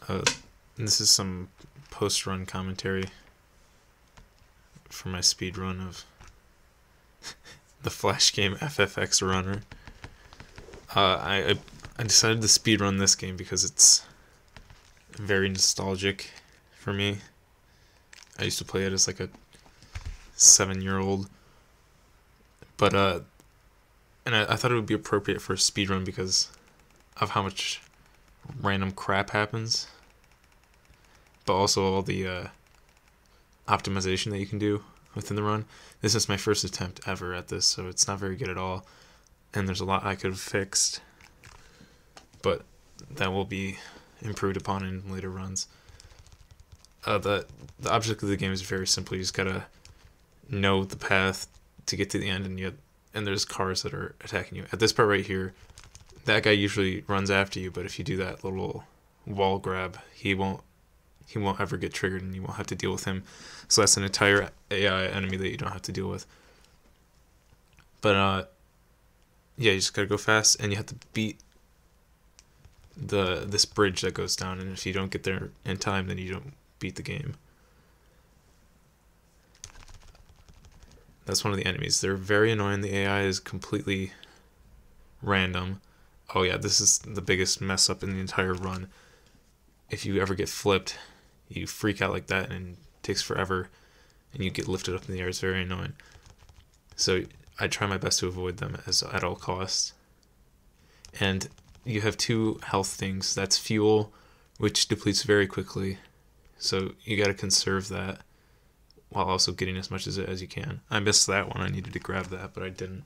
Uh, this is some post-run commentary for my speedrun of the Flash game FFX Runner. I decided to speedrun this game because it's very nostalgic for me. I used to play it as like a 7-year-old, but and I thought it would be appropriate for a speedrun because of how much random crap happens, but also all the optimization that you can do within the run. This is my first attempt ever at this, so it's not very good at all, and there's a lot I could have fixed, but that will be improved upon in later runs. The object of the game is very simple. You just gotta know the path to get to the end, and there's cars that are attacking you. At this part right here, that guy usually runs after you, but if you do that little wall grab, he won't ever get triggered, and you won't have to deal with him. So that's an entire AI enemy that you don't have to deal with. But yeah, you just gotta go fast, and you have to beat this bridge that goes down, and if you don't get there in time, then you don't beat the game. That's one of the enemies. They're very annoying. The AI is completely random. Oh yeah, this is the biggest mess up in the entire run. If you ever get flipped, you freak out like that and it takes forever, and you get lifted up in the air. It's very annoying. So I try my best to avoid them at all costs. And you have 2 health things. That's fuel, which depletes very quickly. So you gotta conserve that while also getting as much as you can. I missed that one. I needed to grab that, but I didn't.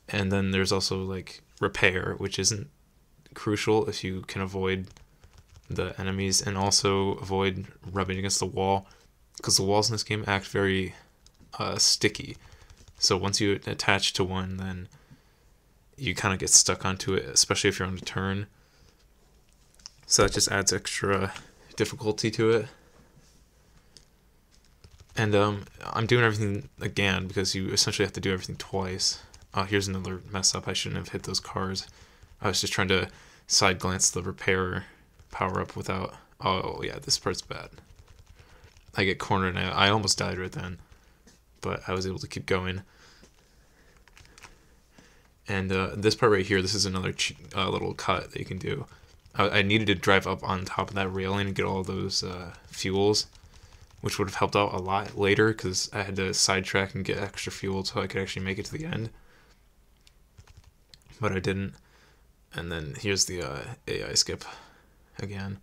And then there's also like repair, which isn't crucial if you can avoid the enemies and also avoid rubbing against the wall, because the walls in this game act very sticky. So once you attach to one, then you kind of get stuck onto it, especially if you're on a turn. So that just adds extra difficulty to it. And I'm doing everything again because you essentially have to do everything twice. Here's another mess up. I shouldn't have hit those cars. I was just trying to side glance the repair power up without... Oh yeah, this part's bad. I get cornered and I almost died right then, but I was able to keep going. And this part right here, this is another little cut that you can do. I needed to drive up on top of that railing and get all those fuels, which would have helped out a lot later because I had to sidetrack and get extra fuel so I could actually make it to the end. But I didn't. And then here's the AI skip again.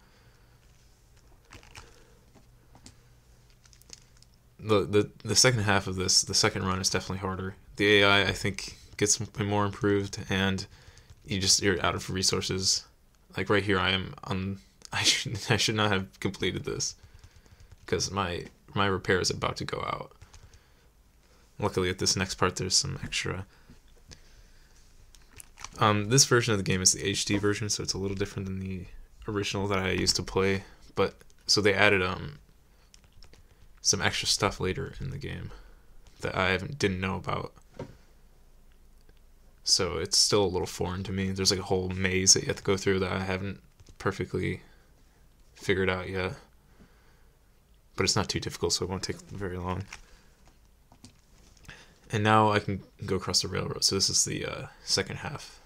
The second half of this, the second run, is definitely harder. The AI, I think, gets more improved, and you're out of resources. Like right here, I am on. I should not have completed this because my repair is about to go out. Luckily, at this next part, there's some extra. This version of the game is the HD version, so it's a little different than the original that I used to play. But so they added some extra stuff later in the game that I didn't know about. So it's still a little foreign to me. There's like a whole maze that you have to go through that I haven't perfectly figured out yet. But it's not too difficult, so it won't take very long. And now I can go across the railroad. So this is the second half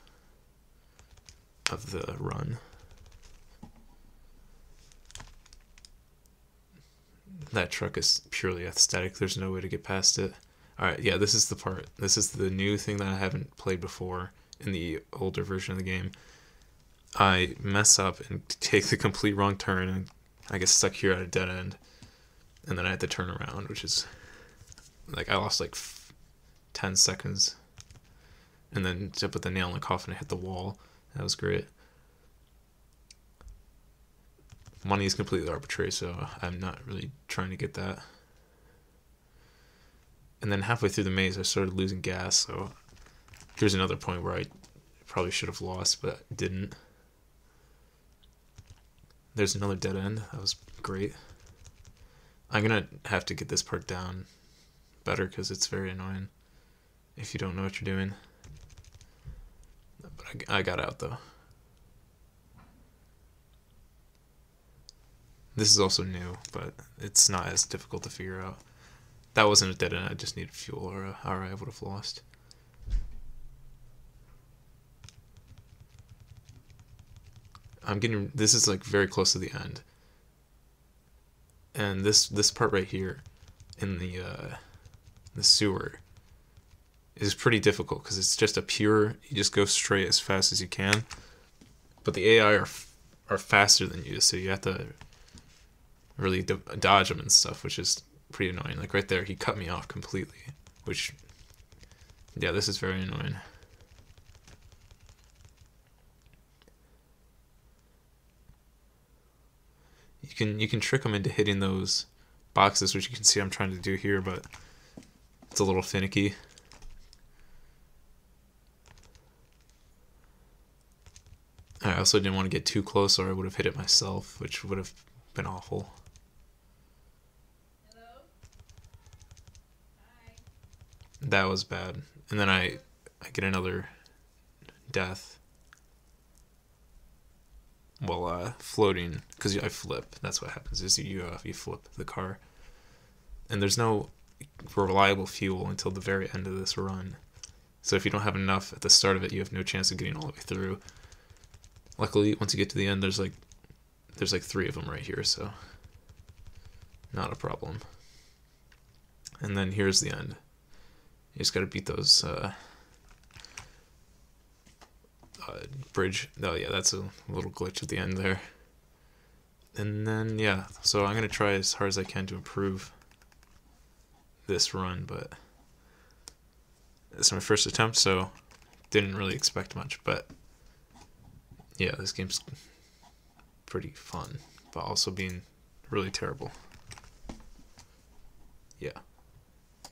of the run. That truck is purely aesthetic. There's no way to get past it. Alright, yeah, this is the part. This is the new thing that I haven't played before in the older version of the game. I mess up and take the complete wrong turn, and I get stuck here at a dead end. And then I had to turn around, which is... like, I lost like 10 seconds. And then to put the nail in the coffin, I hit the wall. That was great. Money is completely arbitrary, so I'm not really trying to get that. And then halfway through the maze, I started losing gas, so here's another point where I probably should have lost, but didn't. There's another dead end. That was great. I'm going to have to get this part down better because it's very annoying if you don't know what you're doing. But I got out, though. This is also new, but it's not as difficult to figure out. That wasn't a dead end, I just needed fuel, or I would have lost. This is like very close to the end. And this part right here in the sewer is pretty difficult because it's just you just go straight as fast as you can. But the AI are faster than you, so you have to really dodge them and stuff, which is pretty annoying. Like right there, he cut me off completely, which, yeah, this is very annoying. You can trick them into hitting those boxes, which you can see I'm trying to do here, but it's a little finicky. I also didn't want to get too close, or I would have hit it myself, which would have been awful. Hello? Hi. That was bad. And then I get another death while floating, because I flip. That's what happens, is you flip the car. And there's no reliable fuel until the very end of this run. So if you don't have enough at the start of it, you have no chance of getting all the way through. Luckily, once you get to the end, there's like 3 of them right here, so not a problem. And then here's the end. You just gotta beat those bridge. Oh yeah, that's a little glitch at the end there. And then yeah, so I'm gonna try as hard as I can to improve this run, but it's my first attempt, so didn't really expect much. But yeah, this game's pretty fun, but also being really terrible. Yeah.